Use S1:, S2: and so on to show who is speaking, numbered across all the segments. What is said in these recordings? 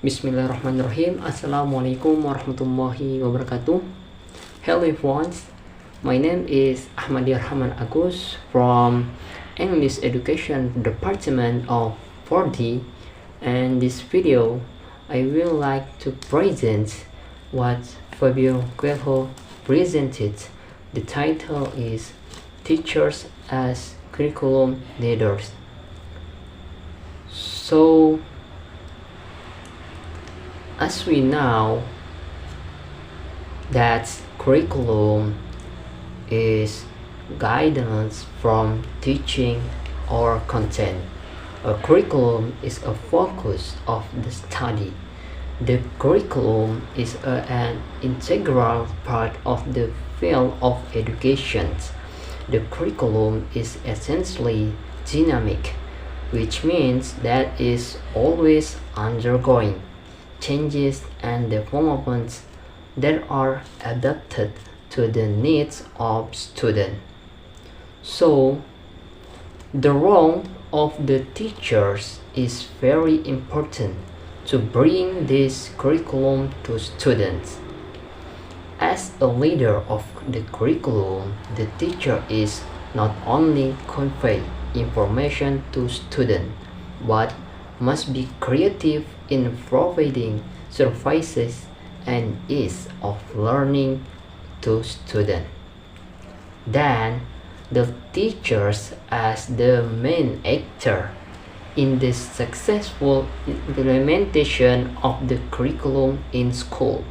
S1: Bismillahirrahmanirrahim. Assalamualaikum warahmatullahi wabarakatuh. Hello everyone, my name is Ahmad Rahman Agus from English Education Department of 4D, and this video I will like to present what Fabio Coelho presented. The title is Teachers as Curriculum Leaders. So as we know that curriculum is guidance from teaching or content. A curriculum is a focus of the study. The curriculum is an integral part of the field of education. The curriculum is essentially dynamic, which means that it is always undergoing changes and developments that are adapted to the needs of students. So, the role of the teachers is very important to bring this curriculum to students. As a leader of the curriculum, the teacher is not only convey information to students, but must be creative in providing services and ease of learning to students. Then, the teachers as the main actor in the successful implementation of the curriculum in school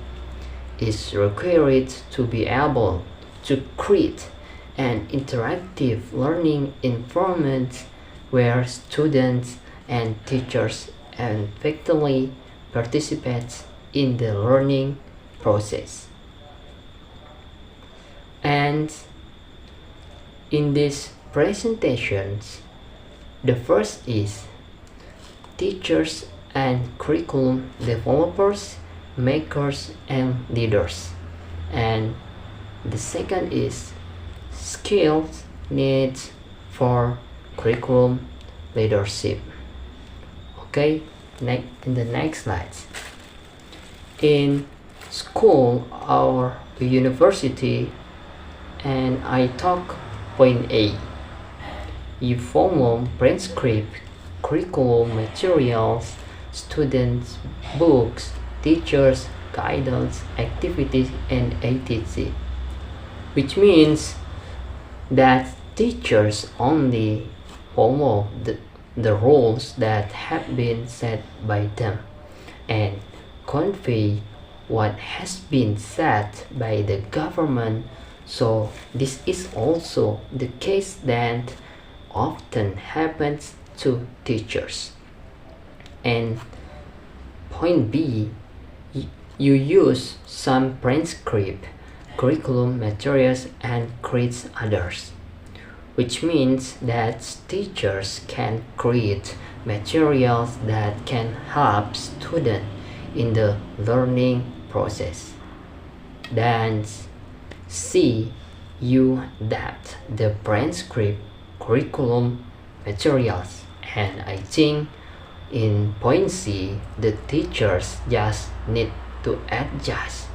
S1: is required to be able to create an interactive learning environment where students and teachers effectively participate in the learning process. And in these presentations, the first is teachers and curriculum developers, makers, and leaders. And the second is skills needs for curriculum leadership. Okay, in the next slides. In school or university, and I talk point A, you follow prescribed curriculum materials, students, books, teachers, guidance, activities, and etc. Which means that teachers only follow the rules that have been set by them and convey what has been set by the government. So this is also the case that often happens to teachers. And point B, you use some prescribed curriculum materials and create others, which means that teachers can create materials that can help students in the learning process. Then C, you adapt the prescribed curriculum materials, and I think in point C, the teachers just need to adjust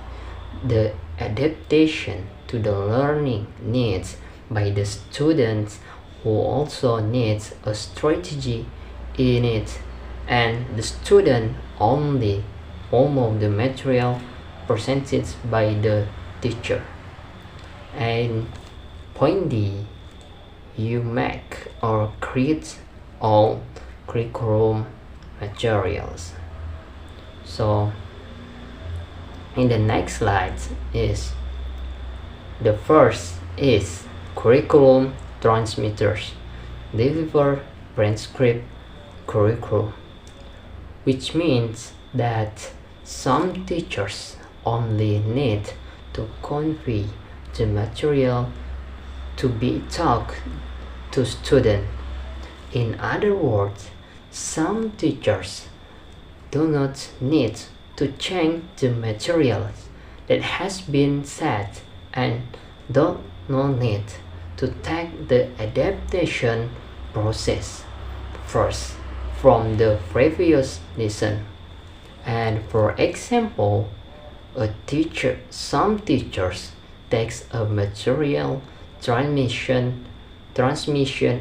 S1: the adaptation to the learning needs by the students, who also needs a strategy in it, and the student only follow the material presented by the teacher. And point D, you make or create all curriculum materials. So in the next slide is the first is curriculum transmitters deliver prescribed curriculum, which means that some teachers only need to convey the material to be taught to students. In other words, some teachers do not need to change the materials that has been set and do not need to take the adaptation process first from the previous lesson. And for example, some teachers takes a material transmission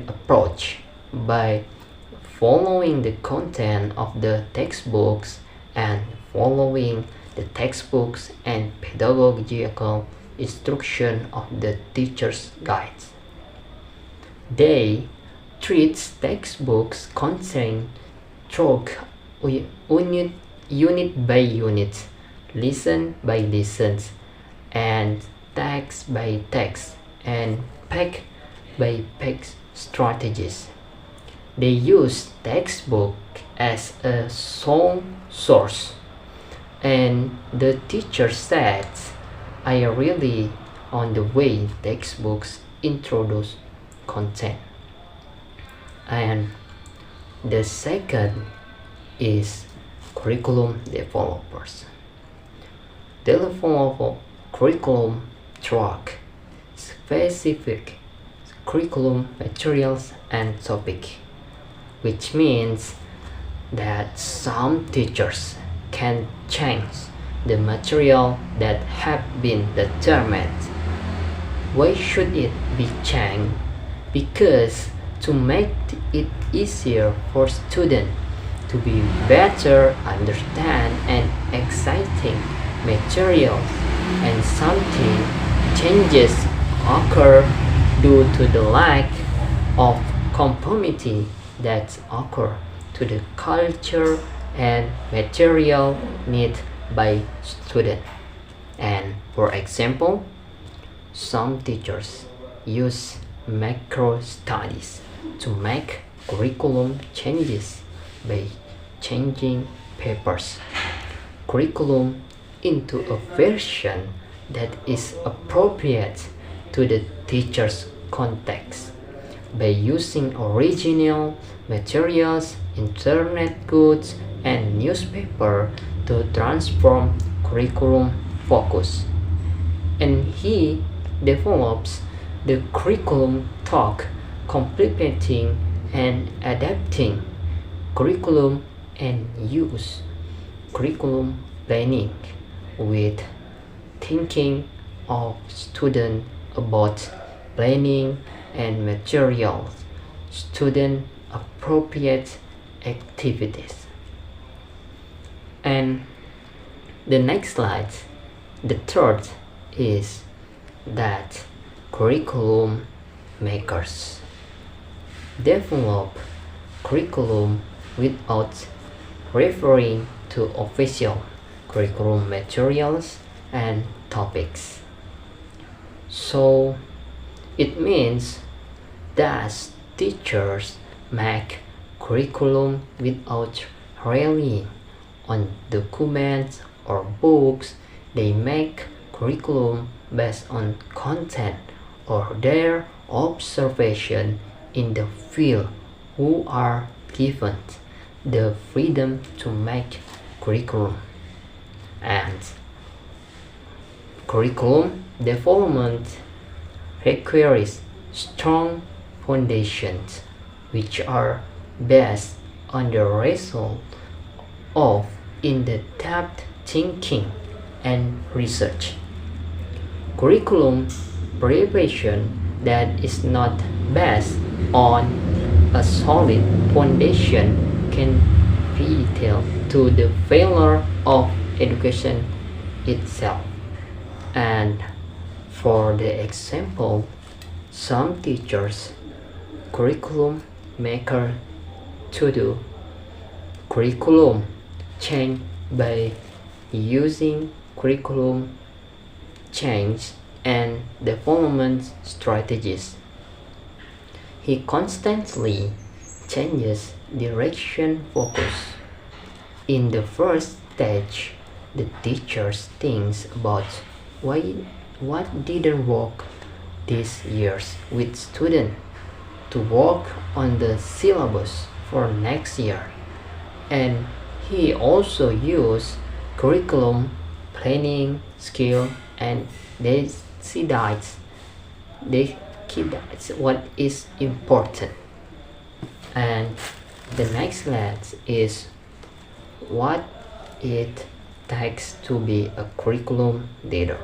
S1: approach by following the content of the textbooks and following the textbooks and pedagogical instruction of the teacher's guides. They treat textbooks content through unit by unit, lesson by lessons, and text by text, and page by page strategies. They use textbook as a sole source, and the teacher said, I really on the way textbooks introduce content. And the second is curriculum developers. They develop curriculum track, specific curriculum materials and topic, which means that some teachers can change the material that have been determined. Why should it be changed? Because to make it easier for students to be better understand and exciting materials, and something changes occur due to the lack of conformity that occur to the culture and material need by student. And for example, some teachers use macro studies to make curriculum changes by changing papers curriculum into a version that is appropriate to the teacher's context by using original materials, internet goods, and newspaper to transform curriculum focus. And he develops the curriculum talk, complementing and adapting curriculum, and use curriculum planning with thinking of student about planning and materials, student appropriate activities. And the next slide, the third is that curriculum makers develop curriculum without referring to official curriculum materials and topics. So it means that teachers make curriculum without relying on documents or books. They make curriculum based on content or their observation in the field, who are given the freedom to make curriculum. And curriculum development requires strong foundations which are based on the result of in-depth thinking and research. Curriculum preparation that is not based on a solid foundation can fatal to the failure of education itself. And for the example, some teachers curriculum maker to do curriculum change by using curriculum change and development strategies. He constantly changes direction focus. In the first stage, the teacher thinks about what didn't work these years with students to work on the syllabus for next year. And he also used curriculum planning skill and decides what is important. And the next slide is what it takes to be a curriculum leader.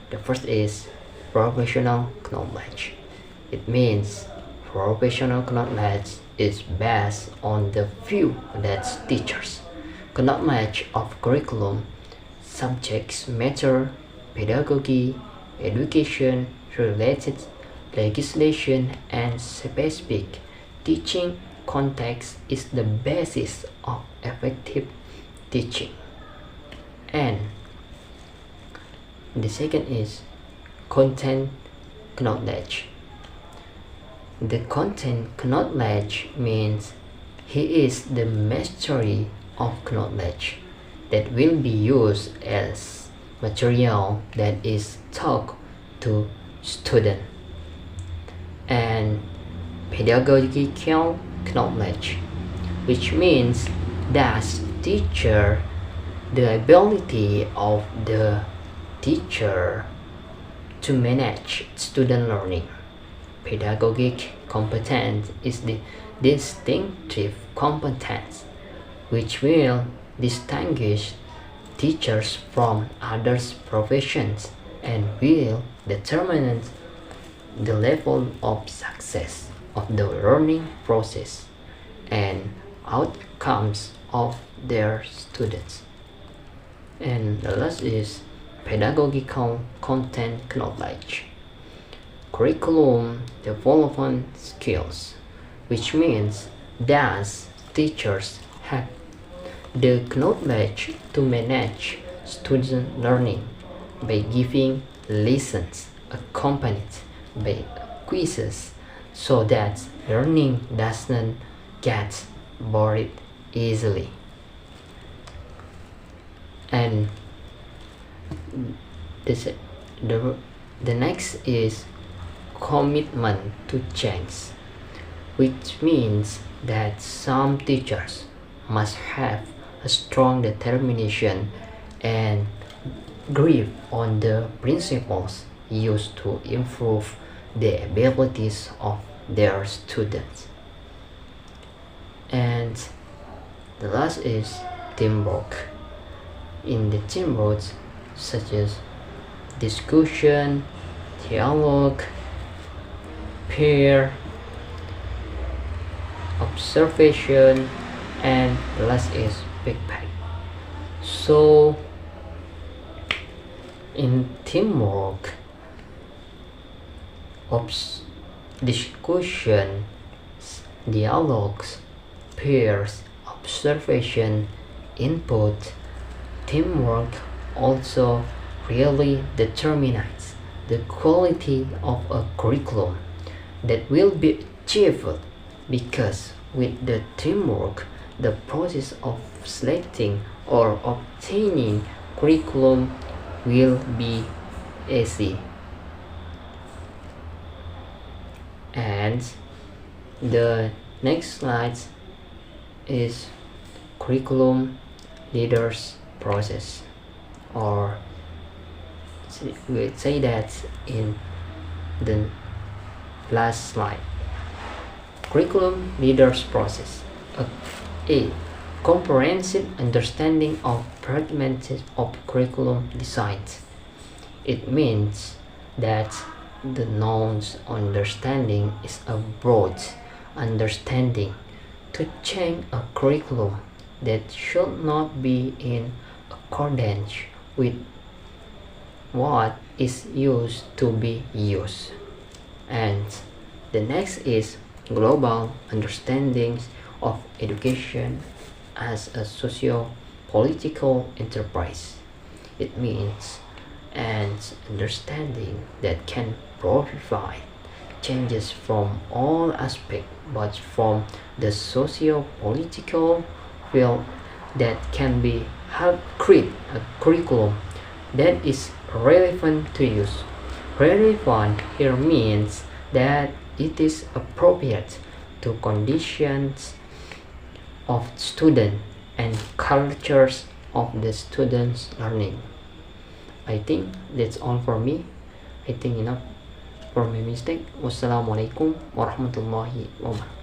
S1: The first is professional knowledge. It means professional knowledge is based on the view that teachers' knowledge of curriculum, subjects matter, pedagogy, education, related legislation, and specific teaching context is the basis of effective teaching. And the second is content knowledge. The content knowledge means he is the mastery of knowledge that will be used as material that is taught to student. And pedagogical knowledge, which means that teacher the ability of the teacher to manage student learning. Pedagogic competence is the distinctive competence which will distinguish teachers from other professions and will determine the level of success of the learning process and outcomes of their students. And the last is pedagogical content knowledge. Curriculum development skills, which means that teachers have the knowledge to manage student learning by giving lessons accompanied by quizzes so that learning doesn't get bored easily. And the next is commitment to change, which means that some teachers must have a strong determination and grip on the principles used to improve the abilities of their students. And the last is teamwork. In the teamwork such as discussion, dialogue, peer, observation, and last is feedback. So in teamwork, discussion, dialogues, peers, observation, input, teamwork also really determines the quality of a curriculum that will be achieved, because with the teamwork the process of selecting or obtaining curriculum will be easy. And the next slide is curriculum leaders process, or we say that in the last slide. Curriculum leaders process. A comprehensive understanding of parameters of curriculum design. It means that the noun's understanding is a broad understanding to change a curriculum that should not be in accordance with what is used to be used. And the next is global understandings of education as a socio-political enterprise. It means an understanding that can provide changes from all aspects, but from the socio-political field that can be help create a curriculum that is relevant to use. Relevant here means that it is appropriate to conditions of student and cultures of the students' learning. I think that's all for me. I think enough for my mistake. Wassalamualaikum warahmatullahi wabarakatuh.